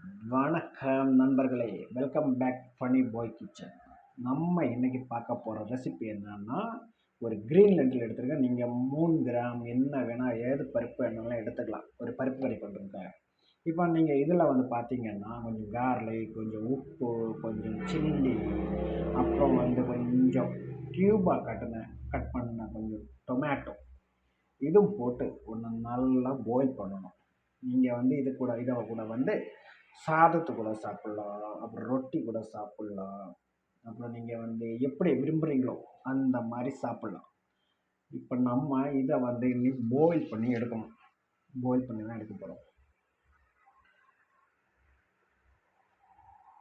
வணக்கம் நண்பர்களே, welcome back funny பாய் kitchen. நம்ம இன்னைக்கு பார்க்க போகிற ரெசிபி என்னன்னா, ஒரு க்ரீன் லெண்டில் எடுத்துருக்கேன். நீங்கள் 3 கிராம் என்ன வேணால் ஏது பருப்பு என்னெல்லாம் எடுத்துக்கலாம் ஒரு பருப்பு கறி பண்ணுறதுக்காக. இப்போ நீங்கள் இதில் வந்து பார்த்தீங்கன்னா கொஞ்சம் கார்லிக், கொஞ்சம் உப்பு, கொஞ்சம் சில்லி, அப்புறம் வந்து கொஞ்சம் க்யூபாக கட் பண்ண கொஞ்சம் டொமேட்டோ, இதுவும் போட்டு ஒன்று நல்லா பாயில் பண்ணணும். நீங்கள் வந்து இதை கூட வந்து சாதத்து கூட சாப்பிட்லாம், அப்புறம் ரொட்டி கூட சாப்பிட்லாம், அப்புறம் நீங்கள் வந்து எப்படி விரும்புகிறீங்களோ அந்த மாதிரி சாப்பிட்லாம். இப்போ நம்ம இதை வந்து இன்னைக்கு பாயில் பண்ணி எடுக்கணும். பாயில் பண்ணி தான் எடுக்க போகிறோம்.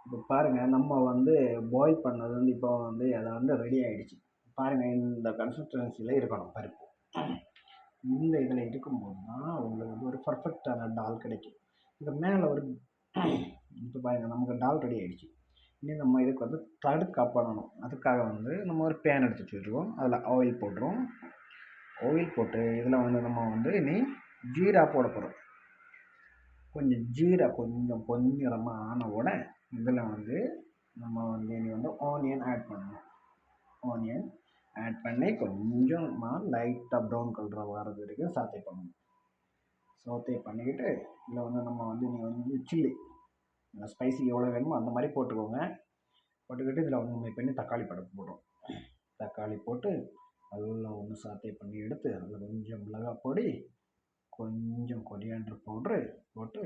இப்போ பாருங்கள், நம்ம வந்து பாயில் பண்ணது வந்து இப்போ வந்து அதை வந்து ரெடி ஆகிடுச்சு. பாருங்கள், இந்த கன்சிஸ்டன்சியில் இருக்கணும் பருப்பு. இந்த இதில் இருக்கும்போது தான் உங்களுக்கு வந்து ஒரு பர்ஃபெக்டான டால் கிடைக்கும். இந்த மேலே ஒரு இப்போ பாருங்கள், நமக்கு டால் ரெடி ஆகிடுச்சு. இனி நம்ம இதுக்கு வந்து தடுக்கா பண்ணணும். அதுக்காக வந்து நம்ம ஒரு பேன் எடுத்து வச்சுருவோம். அதில் ஆயில் போட்டுரும். ஆயில் போட்டு இதில் வந்து நம்ம வந்து இனி ஜீரா போட போகிறோம். கொஞ்சம் ஜீரா கொஞ்சம் பொன்னிறமாக ஆன உடனே இதில் வந்து நம்ம வந்து இனி வந்து ஆனியன் ஆட் பண்ணணும். ஆனியன் ஆட் பண்ணி கொஞ்சமாக லைட்டாக ப்ரௌன் கலராக வர்றது வரைக்கும் சாத்தே பண்ணணும். சாத்தே பண்ணிக்கிட்டு இதில் வந்து நம்ம வந்து இனி வந்து சில்லி ஸ்பைசி எவ்வளோ வேணுமோ அந்த மாதிரி போட்டுக்கோங்க. போட்டுக்கிட்டு இதில் வந்து நம்ம பண்ணி தக்காளி பழம் போடுறோம். தக்காளி போட்டு நல்லா ஒன்று சாத்தே பண்ணி எடுத்து அதில் கொஞ்சம் மிளகாய் பொடி, கொஞ்சம் கொரியாண்டர் பவுட்ரு போட்டு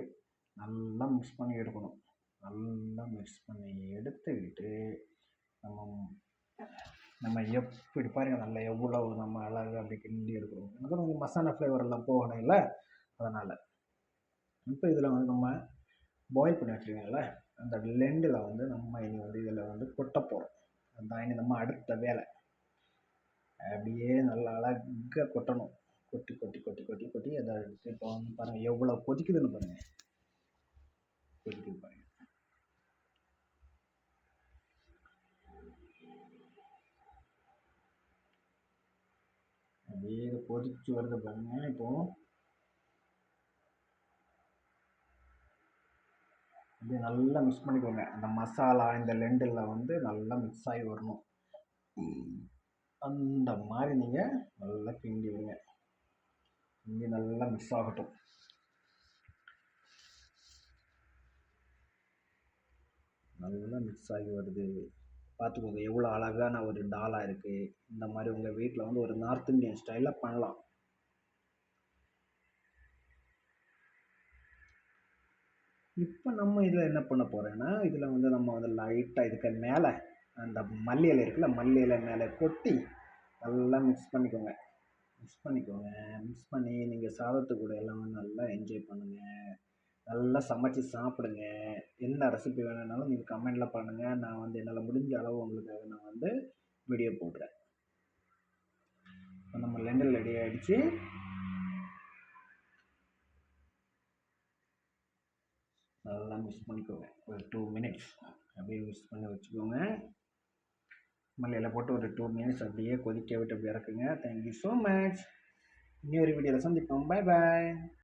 நல்லா மிக்ஸ் பண்ணி எடுக்கணும். நல்லா மிக்ஸ் பண்ணி எடுத்துக்கிட்டு நம்ம எப்படி பாருங்கள், நல்லா எவ்வளோ நம்ம அழகாக அப்படி கிண்டி எடுக்கணும். எனக்கு கொஞ்சம் மசாலா ஃப்ளேவரெல்லாம் போகணும் இல்லை, அதனால். இப்போ இதில் வந்து நம்ம பாயில் பண்ணி வச்சுருக்கோம்ல, அந்த லெண்டில் வந்து நம்ம இனி வந்து இதில் வந்து கொட்ட போகிறோம். அந்த இனி நம்ம அடுத்த வேலை அப்படியே நல்லா அழகாக கொட்டணும். கொட்டி கொட்டி கொட்டி கொட்டி கொட்டி அதை எடுத்து இப்போ வந்து பாருங்கள் எவ்வளோ கொதிக்குதுன்னு பாருங்கள். கொதிக்குது பாருங்கள். அப்படியே கொதிச்சு வருது பாருங்க. இப்போது அப்படியே நல்லா மிக்ஸ் பண்ணிக்கோங்க. அந்த மசாலா இந்த லெண்டில் வந்து நல்லா மிக்ஸ் ஆகி வரணும். அந்த மாதிரி நீங்கள் நல்லா கிண்டி விடுங்க. கிண்டி நல்லா மிக்ஸ் ஆகட்டும். நல்லா மிக்ஸ் ஆகி வருது. பார்த்துக்கோங்க எவ்வளோ அழகான ஒரு டாலாக இருக்குது. இந்த மாதிரி உங்கள் வீட்டில் வந்து ஒரு நார்த் இந்தியன் ஸ்டைலில் பண்ணலாம். இப்போ நம்ம இதில் என்ன பண்ண போகிறோன்னா, இதில் வந்து நம்ம வந்து லைட்டாக இதுக்கு மேலே அந்த மல்லி இலை இருக்குல்ல, மல்லி இலை மேலே கொட்டி நல்லா மிக்ஸ் பண்ணிக்கோங்க. மிக்ஸ் பண்ணி நீங்கள் சாதத்து கூட எல்லாம் நல்லா என்ஜாய் பண்ணுங்கள். நல்லா சமைச்சு சாப்பிடுங்க. என்ன ரெசிபி வேணும்னாலும் நீங்கள் கமெண்டில் பண்ணுங்கள். நான் வந்து என்னால் முடிஞ்ச அளவு உங்களுக்காக நான் வந்து வீடியோ போடுறேன். இப்போ நம்ம லெண்டில் ரெடி ஆகிடுச்சு. நல்லா மிக்ஸ் பண்ணிக்கோங்க. ஒரு 2 மினிட்ஸ் அப்படியே மிக்ஸ் பண்ணி வச்சுக்கோங்க. மல்லியில் போட்டு ஒரு 2 மினிட்ஸ் அப்படியே கொதிக்க விட்டு அப்படியே இறக்குங்க. Thank you so much. இன்னொரு வீடியோவில் சந்திப்போம். பாய் பாய்.